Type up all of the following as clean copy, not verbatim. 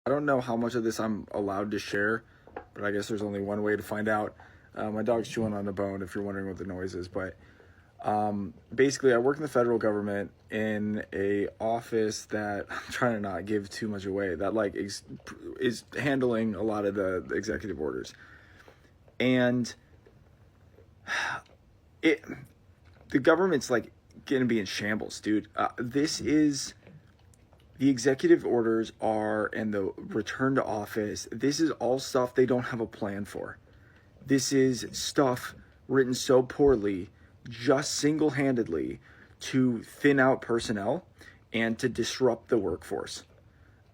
I don't know how much of this I'm allowed to share, but I guess there's only one way to find out. My dog's chewing on the bone, if you're wondering what the noise is. But basically, I work in the federal government in a office that I'm trying to not give too much away. That like is handling a lot of the executive orders, and the government's like going to be in shambles, dude. This is. The executive orders are, and the return to office, this is all stuff they don't have a plan for. This is stuff written so poorly, just single-handedly, to thin out personnel and to disrupt the workforce.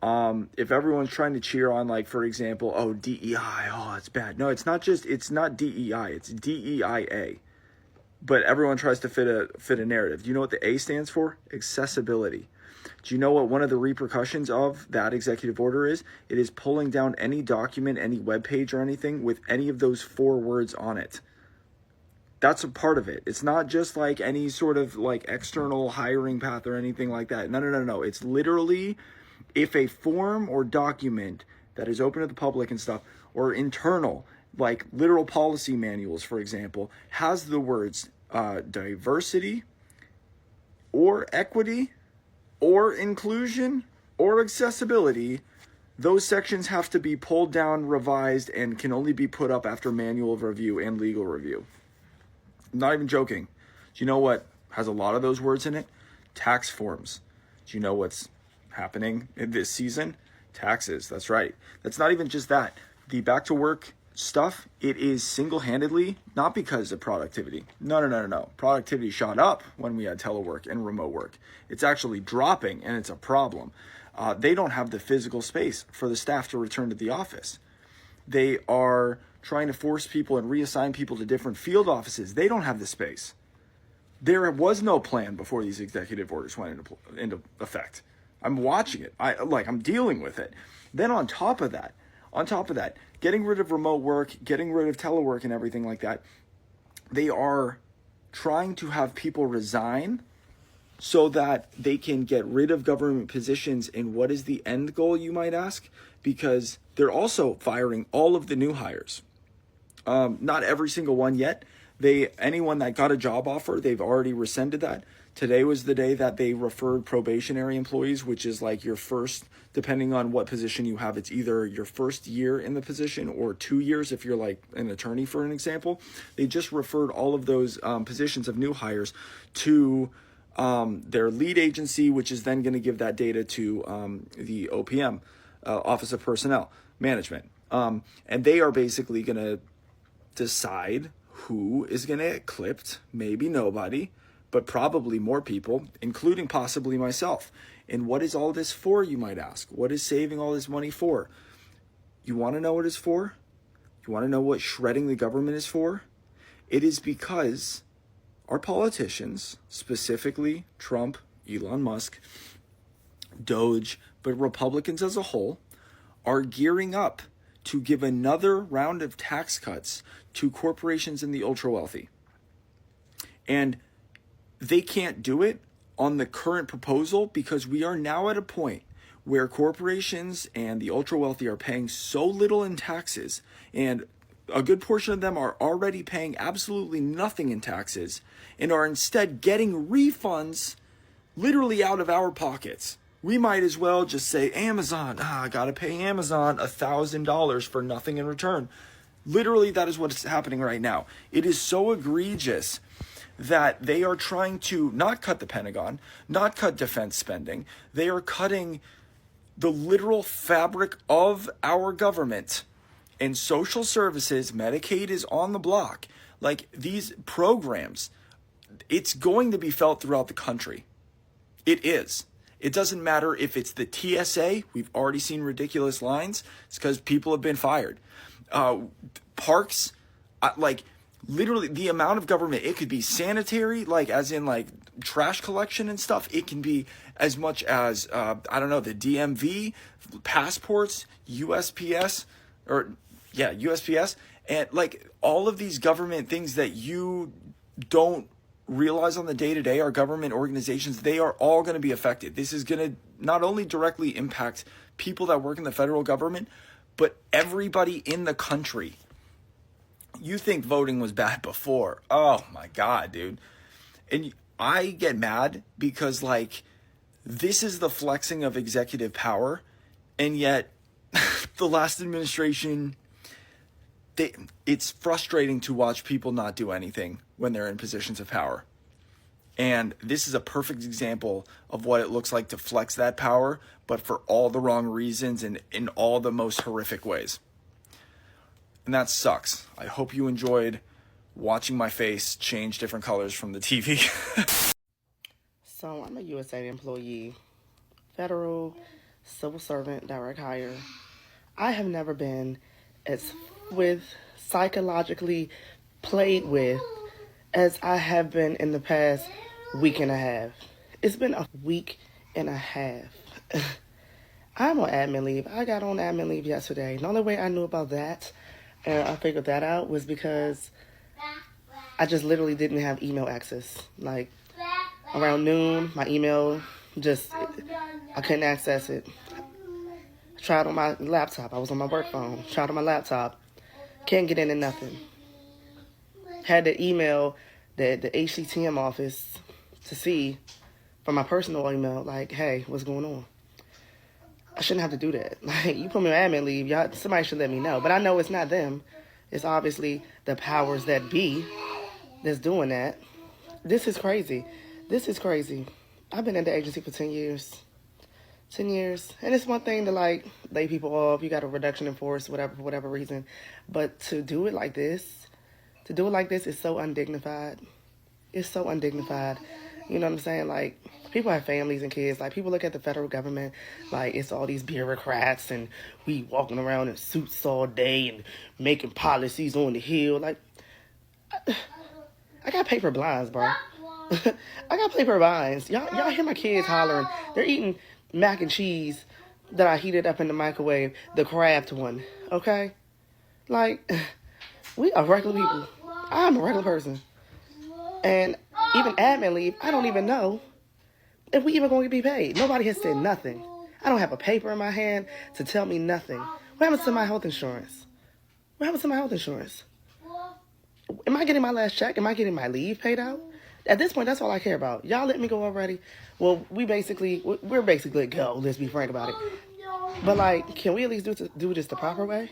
If everyone's trying to cheer on, like, for example, oh, DEI, oh, it's bad. No, it's not DEI, it's DEIA. But everyone tries to fit a narrative. Do you know what the A stands for? Accessibility. Do you know what one of the repercussions of that executive order is? It is pulling down any document, any web page or anything with any of those 4 words on it. That's a part of it. It's not just like any sort of like external hiring path or anything like that. No. It's literally if a form or document that is open to the public and stuff, or internal, like literal policy manuals, for example, has the words diversity or equity or inclusion or accessibility, those sections have to be pulled down, revised, and can only be put up after manual review and legal review. I'm not even joking. Do you know what has a lot of those words in it? Tax forms. Do you know what's happening in this season? Taxes. That's right. That's not even just that. The back to work stuff, it is single-handedly, not because of productivity. No. Productivity shot up when we had telework and remote work. It's actually dropping, and it's a problem. They don't have the physical space for the staff to return to the office. They are trying to force people and reassign people to different field offices. They don't have the space. There was no plan before these executive orders went into effect. I'm watching it. I'm dealing with it. Then on top of that, getting rid of remote work, getting rid of telework and everything like that, they are trying to have people resign so that they can get rid of government positions. And what is the end goal, you might ask? Because they're also firing all of the new hires. Not every single one yet. Anyone that got a job offer, they've already rescinded that. Today was the day that they referred probationary employees, which is like your first, depending on what position you have, it's either your first year in the position or 2 years if you're like an attorney, for an example. They just referred all of those positions of new hires to their lead agency, which is then going to give that data to the OPM, Office of Personnel Management. And they are basically going to decide who is going to get clipped, maybe nobody, but probably more people, including possibly myself. And what is all this for, you might ask? What is saving all this money for? You want to know what it's for? You want to know what shredding the government is for? It is because our politicians, specifically Trump, Elon Musk, Doge, but Republicans as a whole, are gearing up to give another round of tax cuts to corporations and the ultra wealthy. And they can't do it on the current proposal because we are now at a point where corporations and the ultra wealthy are paying so little in taxes, and a good portion of them are already paying absolutely nothing in taxes and are instead getting refunds literally out of our pockets. We might as well just say, Amazon, I gotta pay Amazon $1,000 for nothing in return. Literally, that is what's happening right now. It is so egregious that they are trying to not cut the Pentagon, not cut defense spending. They are cutting the literal fabric of our government. And social services, Medicaid is on the block. Like these programs, it's going to be felt throughout the country. It is. It doesn't matter if it's the TSA. We've already seen ridiculous lines. It's because people have been fired. Parks, literally the amount of government, it could be sanitary, like as in like trash collection and stuff. It can be as much as, the DMV, passports, USPS, and like all of these government things that you don't realize on the day-to-day, our government organizations, they are all going to be affected. This is going to not only directly impact people that work in the federal government, but everybody in the country. You think voting was bad before. Oh my God, dude. And I get mad because, like, this is the flexing of executive power, and yet the last administration, it's frustrating to watch people not do anything when they're in positions of power. And this is a perfect example of what it looks like to flex that power, but for all the wrong reasons and in all the most horrific ways. And that sucks. I hope you enjoyed watching my face change different colors from the TV. So I'm a USA employee, federal civil servant, direct hire. I have never been as psychologically played with as I have been in the past week and a half. It's been a week and a half. I'm on admin leave. I got on admin leave yesterday. The only way I knew about that and I figured that out was because I just literally didn't have email access. Like, around noon, my email I couldn't access it. I tried on my laptop. I was on my work phone. Tried on my laptop. Can't get into nothing. Had to email the HCTM office to see from my personal email, like, hey, what's going on? I shouldn't have to do that. Like, you put me on admin leave, somebody should let me know. But I know it's not them. It's obviously the powers that be that's doing that. This is crazy. This is crazy. I've been in the agency for 10 years. 10 years. And it's one thing to, like, lay people off. You got a reduction in force, whatever, for whatever reason. But to do it like this is so undignified. It's so undignified. You know what I'm saying? Like, people have families and kids. Like, people look at the federal government like it's all these bureaucrats and we walking around in suits all day and making policies on the Hill. Like, I got paper blinds, bro. I got paper blinds. Y'all hear my kids hollering. They're eating mac and cheese that I heated up in the microwave, the Kraft one, okay? Like, we are regular people. I'm a regular person. And even admin leave, I don't even know if we even going to be paid. Nobody has said nothing. I don't have a paper in my hand to tell me nothing. What happens to my health insurance? What happens to my health insurance? Am I getting my last check? Am I getting my leave paid out? At this point, that's all I care about. Y'all let me go already? Well, we're basically go. Let's be frank about it. But, like, can we at least do this the proper way?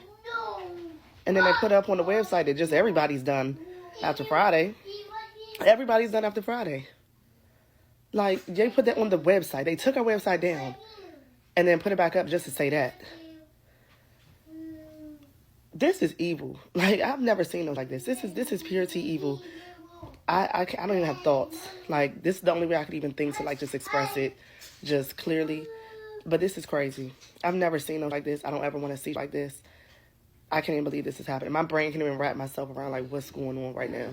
And then they put up on the website that just everybody's done after Friday. Everybody's done after Friday. Like, they put that on the website. They took our website down and then put it back up just to say that. This is evil. Like, I've never seen it like this. This is pure T evil. I don't even have thoughts. Like, this is the only way I could even think to, like, just express it just clearly. But this is crazy. I've never seen it like this. I don't ever want to see it like this. I can't even believe this is happening. My brain can't even wrap myself around, like, what's going on right now.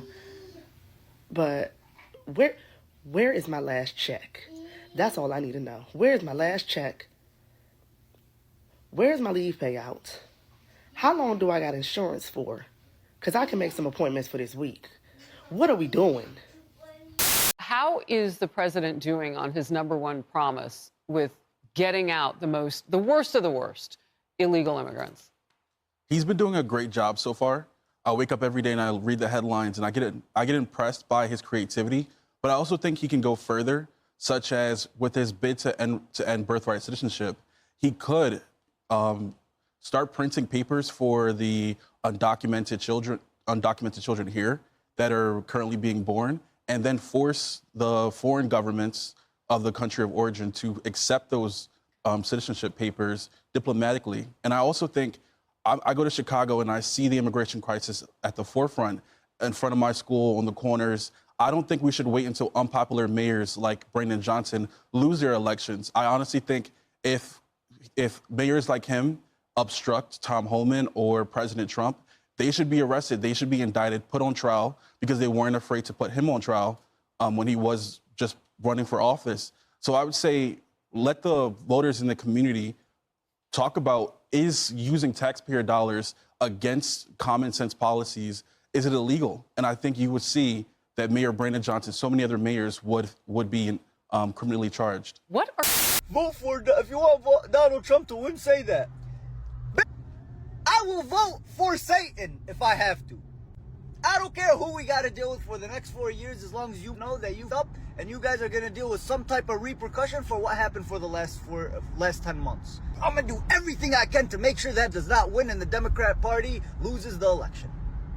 But where is my last check? That's all I need to know. Where is my last check? Where's my leave payout? How long do I got insurance for? Because I can make some appointments for this week. What are we doing? How is the president doing on his #1 promise with getting out the worst of the worst illegal immigrants? He's been doing a great job so far. I wake up every day and I read the headlines and I get impressed by his creativity, but I also think he can go further, such as with his bid to end birthright citizenship. He could start printing papers for the undocumented children here that are currently being born, and then force the foreign governments of the country of origin to accept those citizenship papers diplomatically. And I also think I go to Chicago and I see the immigration crisis at the forefront in front of my school on the corners. I don't think we should wait until unpopular mayors like Brandon Johnson lose their elections. I honestly think if mayors like him obstruct Tom Homan or President Trump, they should be arrested. They should be indicted, put on trial, because they weren't afraid to put him on trial when he was just running for office. So I would say let the voters in the community talk about, is using taxpayer dollars against common sense policies, is it illegal? And I think you would see that Mayor Brandon Johnson, so many other mayors would be criminally charged. What are Vote for, if you want Donald Trump to win, say that. I will vote for Satan if I have to. I don't care who we got to deal with for the next 4 years, as long as you know that you've up and you guys are going to deal with some type of repercussion for what happened for the last 10 months. I'm going to do everything I can to make sure that does not win and the Democrat Party loses the election.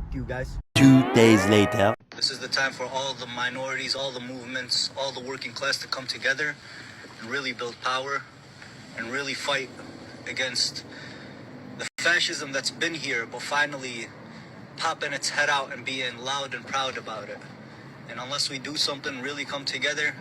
Thank you guys. 2 days later. This is the time for all the minorities, all the movements, all the working class to come together and really build power and really fight against the fascism that's been here, but finally popping its head out and being loud and proud about it. And unless we do something, really come together,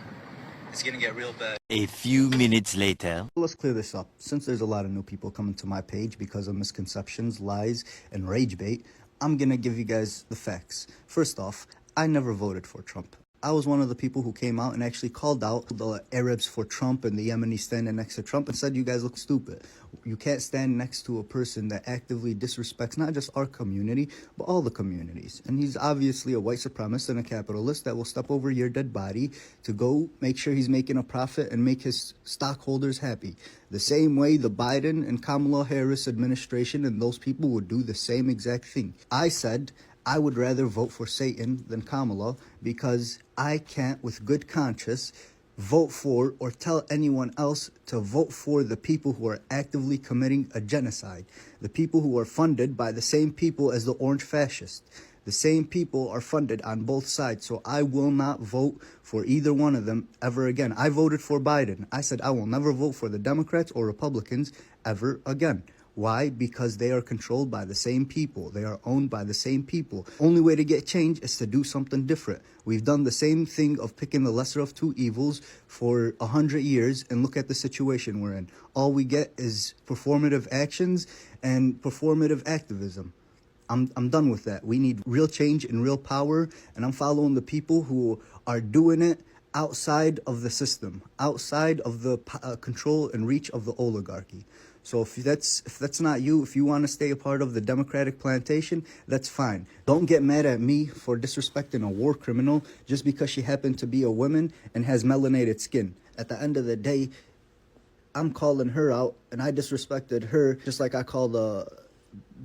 it's gonna get real bad. A few minutes later. Let's clear this up. Since there's a lot of new people coming to my page because of misconceptions, lies, and rage bait, I'm gonna give you guys the facts. First off, I never voted for Trump. I was one of the people who came out and actually called out the Arabs for Trump and the Yemenis standing next to Trump and said, you guys look stupid. You can't stand next to a person that actively disrespects not just our community, but all the communities. And he's obviously a white supremacist and a capitalist that will step over your dead body to go make sure he's making a profit and make his stockholders happy. The same way the Biden and Kamala Harris administration and those people would do the same exact thing. I said I would rather vote for Satan than Kamala because I can't, with good conscience, vote for or tell anyone else to vote for the people who are actively committing a genocide. The people who are funded by the same people as the orange fascists. The same people are funded on both sides, so I will not vote for either one of them ever again. I voted for Biden. I said I will never vote for the Democrats or Republicans ever again. Why? Because they are controlled by the same people. They are owned by the same people. Only way to get change is to do something different. We've done the same thing of picking the lesser of two evils for 100 years, and look at the situation we're in. All we get is performative actions and performative activism. I'm done with that. We need real change and real power, and I'm following the people who are doing it outside of the system, outside of the control and reach of the oligarchy. So if that's not you, if you want to stay a part of the Democratic plantation, that's fine. Don't get mad at me for disrespecting a war criminal just because she happened to be a woman and has melanated skin. At the end of the day, I'm calling her out, and I disrespected her just like I call the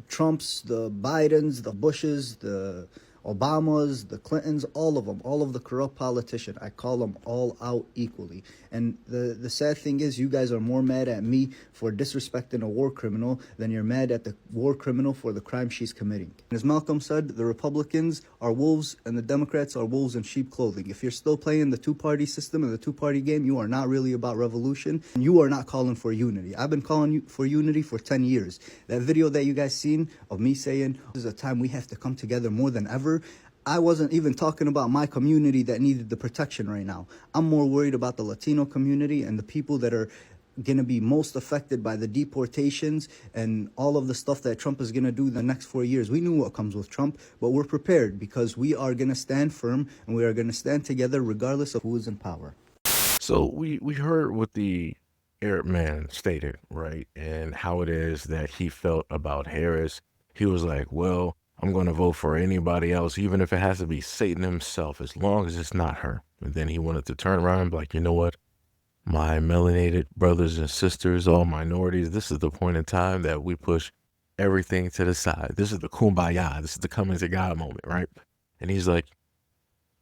Trumps, the Bidens, the Bushes, the Obamas, the Clintons, all of them, all of the corrupt politicians. I call them all out equally. And the sad thing is, you guys are more mad at me for disrespecting a war criminal than you're mad at the war criminal for the crime she's committing. And as Malcolm said, the Republicans are wolves and the Democrats are wolves in sheep clothing. If you're still playing the two-party system and the two-party game, you are not really about revolution, and you are not calling for unity. I've been calling for unity for 10 years. That video that you guys seen of me saying, this is a time we have to come together more than ever, I wasn't even talking about my community that needed the protection right now. I'm more worried about the Latino community and the people that are going to be most affected by the deportations and all of the stuff that Trump is going to do the next 4 years. We knew what comes with Trump, but we're prepared because we are going to stand firm and we are going to stand together regardless of who is in power. So we heard what the Arab man stated, right? And how it is that he felt about Harris. He was like, well, I'm going to vote for anybody else, even if it has to be Satan himself, as long as it's not her. And then he wanted to turn around and be like, you know what? My melanated brothers and sisters, all minorities, this is the point in time that we push everything to the side. This is the kumbaya. This is the coming to God moment, right? And he's like,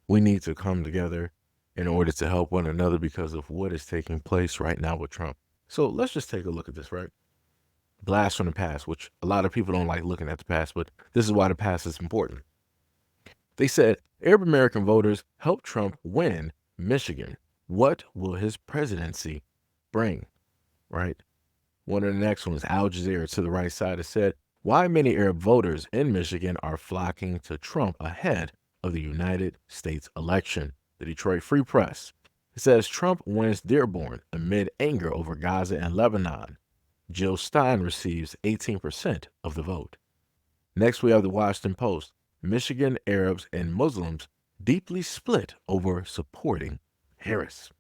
we need to come together in order to help one another because of what is taking place right now with Trump. So let's just take a look at this, right? Blast from the past, which a lot of people don't like looking at the past, but this is why the past is important. They said Arab American voters helped Trump win Michigan. What will his presidency bring? Right? One of the next ones, Al Jazeera to the right side, has said why many Arab voters in Michigan are flocking to Trump ahead of the United States election. The Detroit Free Press. It says Trump wins Dearborn amid anger over Gaza and Lebanon. Jill Stein receives 18% of the vote. Next, we have the Washington Post. Michigan Arabs and Muslims deeply split over supporting Harris.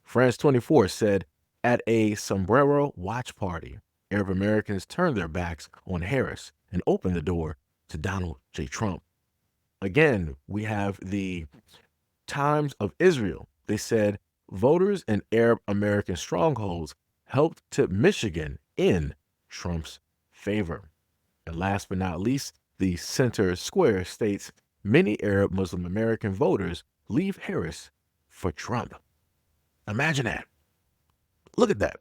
France 24 said, at a sombrero watch party, Arab Americans turned their backs on Harris and opened the door to Donald J. Trump. Again, we have the Times of Israel. They said voters in Arab American strongholds helped tip Michigan in Trump's favor. And last but not least, the Center Square states many Arab Muslim American voters leave Harris for Trump. Imagine that. Look at that.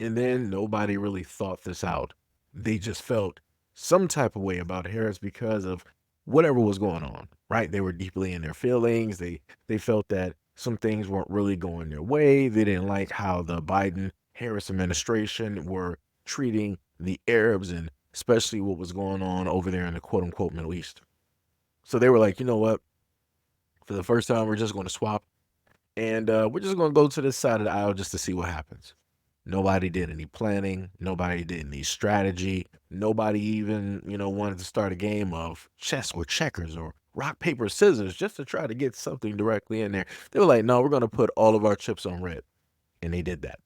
And then nobody really thought this out. They just felt some type of way about Harris because of whatever was going on, right? They were deeply in their feelings. They felt that some things weren't really going their way. They didn't like how the Biden Harris administration were treating the Arabs and especially what was going on over there in the quote unquote Middle East. So they were like, you know what? For the first time, we're just going to swap and we're just going to go to this side of the aisle just to see what happens. Nobody did any planning. Nobody did any strategy. Nobody even, wanted to start a game of chess or checkers or rock, paper, scissors just to try to get something directly in there. They were like, no, we're going to put all of our chips on red. And they did that.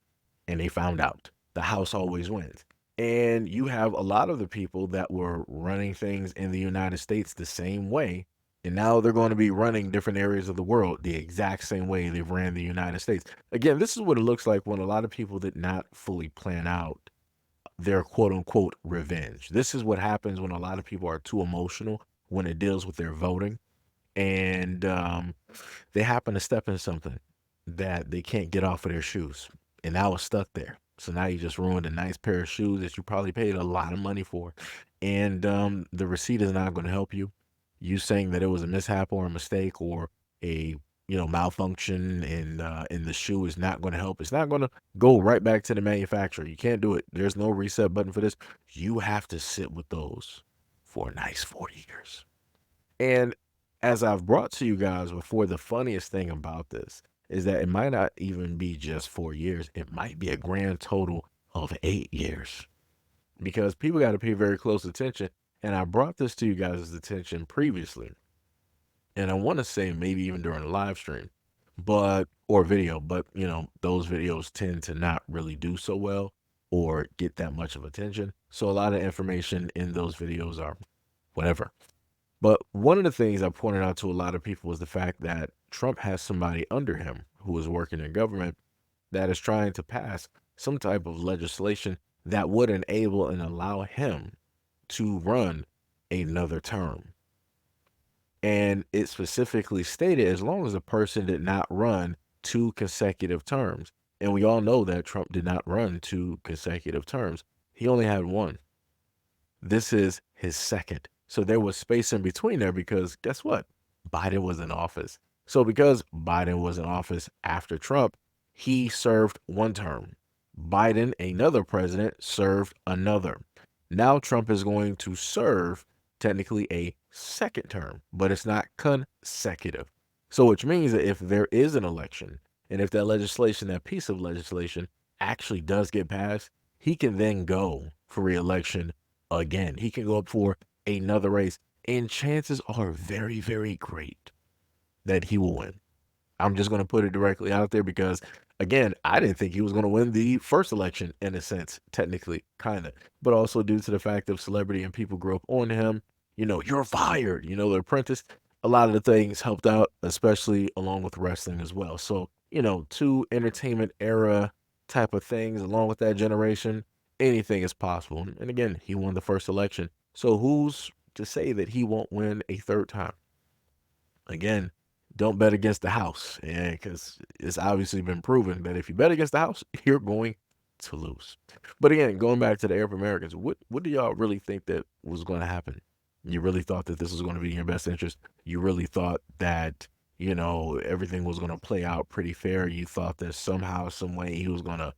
And they found out the House always wins. And you have a lot of the people that were running things in the United States the same way. And now they're going to be running different areas of the world the exact same way they've ran the United States. Again, this is what it looks like when a lot of people did not fully plan out their quote unquote revenge. This is what happens when a lot of people are too emotional when it deals with their voting. And they happen to step in something that they can't get off of their shoes. And now it's stuck there. So now you just ruined a nice pair of shoes that you probably paid a lot of money for. And the receipt is not going to help you. You saying that it was a mishap or a mistake or a malfunction in the shoe is not going to help. It's not going to go right back to the manufacturer. You can't do it. There's no reset button for this. You have to sit with those for a nice 4 years. And as I've brought to you guys before, the funniest thing about this is that it might not even be just 4 years. It might be a grand total of 8 years because people got to pay very close attention. And I brought this to you guys' attention previously. And I want to say maybe even during a live stream, or video, but those videos tend to not really do so well or get that much of attention. So a lot of information in those videos are whatever. But one of the things I pointed out to a lot of people was the fact that Trump has somebody under him who is working in government that is trying to pass some type of legislation that would enable and allow him to run another term. And it specifically stated as long as a person did not run 2 consecutive terms. And we all know that Trump did not run 2 consecutive terms. He only had 1. This is his second. So there was space in between there because guess what? Biden was in office. So because Biden was in office after Trump, he served 1 term. Biden, another president, served another. Now Trump is going to serve technically a second term, but it's not consecutive. So which means that if there is an election and if that legislation, that piece of legislation actually does get passed, he can then go for re-election again. He can go up for another race, and chances are very, very great that he will win. I'm just going to put it directly out there because, again, I didn't think he was going to win the first election in a sense, technically, kind of, but also due to the fact of celebrity and people grew up on him. You're fired. The Apprentice. A lot of the things helped out, especially along with wrestling as well. So, 2 entertainment era type of things along with that generation, anything is possible. And again, he won the first election. So who's to say that he won't win a third time? Again, don't bet against the house, because it's obviously been proven that if you bet against the house, you're going to lose. But again, going back to the Arab Americans, what do y'all really think that was going to happen? You really thought that this was going to be in your best interest? You really thought that, everything was going to play out pretty fair? You thought that somehow, some way he was going to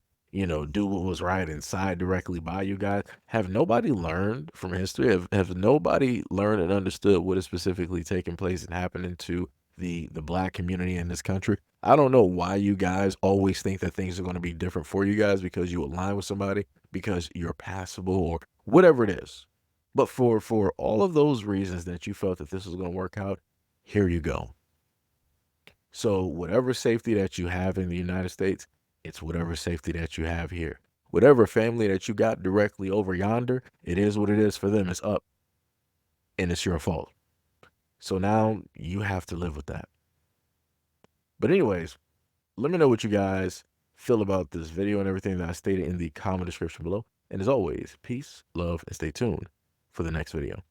do what was right and side directly by you guys? Have nobody learned from history? Have nobody learned and understood what is specifically taking place and happening to the black community in this country? I don't know why you guys always think that things are going to be different for you guys because you align with somebody, because you're passable or whatever it is. But for all of those reasons that you felt that this was going to work out, here you go. So whatever safety that you have in the United States, it's whatever safety that you have here. Whatever family that you got directly over yonder, it is what it is for them. It's up. And it's your fault. So now you have to live with that. But anyways, let me know what you guys feel about this video and everything that I stated in the comment description below. And as always, peace, love, and stay tuned for the next video.